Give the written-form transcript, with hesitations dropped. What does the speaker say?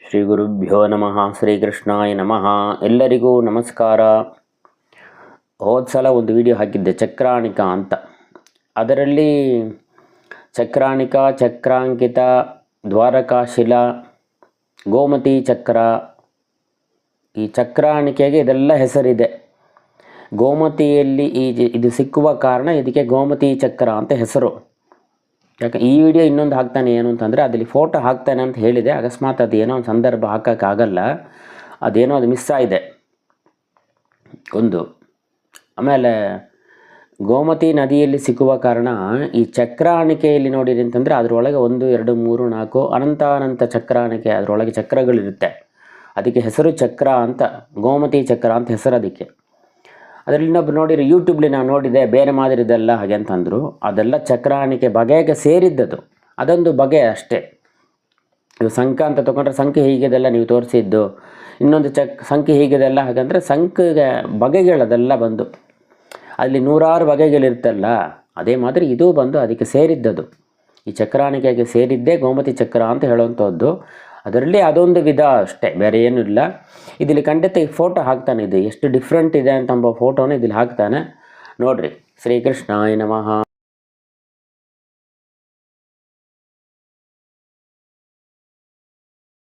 ಶ್ರೀ ಗುರುಭ್ಯೋ ನಮಃ. ಶ್ರೀಕೃಷ್ಣಾಯ ನಮಃ. ಎಲ್ಲರಿಗೂ ನಮಸ್ಕಾರ. ಹೋದ ಸಲ ಒಂದು ವಿಡಿಯೋ ಹಾಕಿದ್ದೆ ಚಕ್ರಾಣಿಕ ಅಂತ. ಅದರಲ್ಲಿ ಚಕ್ರಾಣಿಕ, ಚಕ್ರಾಂಕಿತ, ದ್ವಾರಕಾಶಿಲ, ಗೋಮತಿ ಚಕ್ರ, ಈ ಚಕ್ರಾಣಿಕೆಗೆ ಇದೆಲ್ಲ ಹೆಸರಿದೆ. ಗೋಮತಿಯಲ್ಲಿ ಇದು ಸಿಕ್ಕುವ ಕಾರಣ ಇದಕ್ಕೆ ಗೋಮತಿ ಚಕ್ರ ಅಂತ ಹೆಸರು. ಯಾಕೆ ಈ ವಿಡಿಯೋ ಇನ್ನೊಂದು ಹಾಕ್ತಾನೆ ಏನು ಅಂತಂದರೆ ಅದಲ್ಲಿ ಫೋಟೋ ಹಾಕ್ತಾನೆ ಅಂತ ಹೇಳಿದೆ. ಅಕಸ್ಮಾತ್ ಅದು ಏನೋ ಒಂದು ಸಂದರ್ಭ ಹಾಕೋಕ್ಕಾಗಲ್ಲ, ಅದೇನೋ ಅದು ಮಿಸ್ ಆಗಿದೆ ಒಂದು. ಆಮೇಲೆ ಗೋಮತಿ ನದಿಯಲ್ಲಿ ಸಿಕ್ಕುವ ಕಾರಣ ಈ ಚಕ್ರಾಣಿಕೆಯಲ್ಲಿ ನೋಡಿರಿ ಅಂತಂದರೆ ಅದರೊಳಗೆ 1 2 3 4 ಅನಂತ ಚಕ್ರಾಣಿಕೆ, ಅದರೊಳಗೆ ಚಕ್ರಗಳಿರುತ್ತೆ. ಅದಕ್ಕೆ ಹೆಸರು ಚಕ್ರ ಅಂತ, ಗೋಮತಿ ಚಕ್ರ ಅಂತ ಹೆಸರು ಅದಕ್ಕೆ. ಅದರಲ್ಲಿ ಇನ್ನೊಬ್ರು ನೋಡಿರಿ ಯೂಟ್ಯೂಬ್ಲಿ ನಾನು ನೋಡಿದೆ, ಬೇರೆ ಮಾದರಿದೆಲ್ಲ ಹಾಗೆ ಅಂತಂದರು. ಅದೆಲ್ಲ ಚಕ್ರಾಣಿಕೆ ಬಗೆಗೆ ಸೇರಿದ್ದದು, ಅದೊಂದು ಬಗೆ ಅಷ್ಟೇ. ಇದು ಸಂಖ ಅಂತ ತೊಗೊಂಡ್ರೆ ಸಂಖ್ಯೆ ಹೀಗಿದೆಲ್ಲ ನೀವು ತೋರಿಸಿದ್ದು, ಇನ್ನೊಂದು ಸಂಖ್ಯೆ ಹೀಗಿದೆಲ್ಲ ಹಾಗಂದರೆ ಸಂಖ್ಯೆಗೆ ಬಗೆಗಳದೆಲ್ಲ ಬಂದು ಅಲ್ಲಿ 100 ಬಗೆಗಳಿರ್ತಲ್ಲ, ಅದೇ ಮಾದರಿ ಇದು ಬಂದು ಅದಕ್ಕೆ ಸೇರಿದ್ದದು. ಈ ಚಕ್ರಾಣಿಕೆಗೆ ಸೇರಿದ್ದೇ ಗೋಮತಿ ಚಕ್ರ ಅಂತ ಹೇಳುವಂಥದ್ದು. ಅದರಲ್ಲಿ ಅದೊಂದು ವಿಧ ಅಷ್ಟೇ, ಬೇರೆ ಏನೂ ಇಲ್ಲ. ಇದಿಲ್ಲಿ ಖಂಡಿತ ಈ ಫೋಟೋ ಹಾಕ್ತಾನೆ, ಇದು ಎಷ್ಟು ಡಿಫ್ರೆಂಟ್ ಇದೆ ಅಂತಂಬ ಫೋಟೋನ ಇದಿಲ್ಲಿ ಹಾಕ್ತಾನೆ ನೋಡಿರಿ. ಶ್ರೀಕೃಷ್ಣಾಯ ನಮಃ.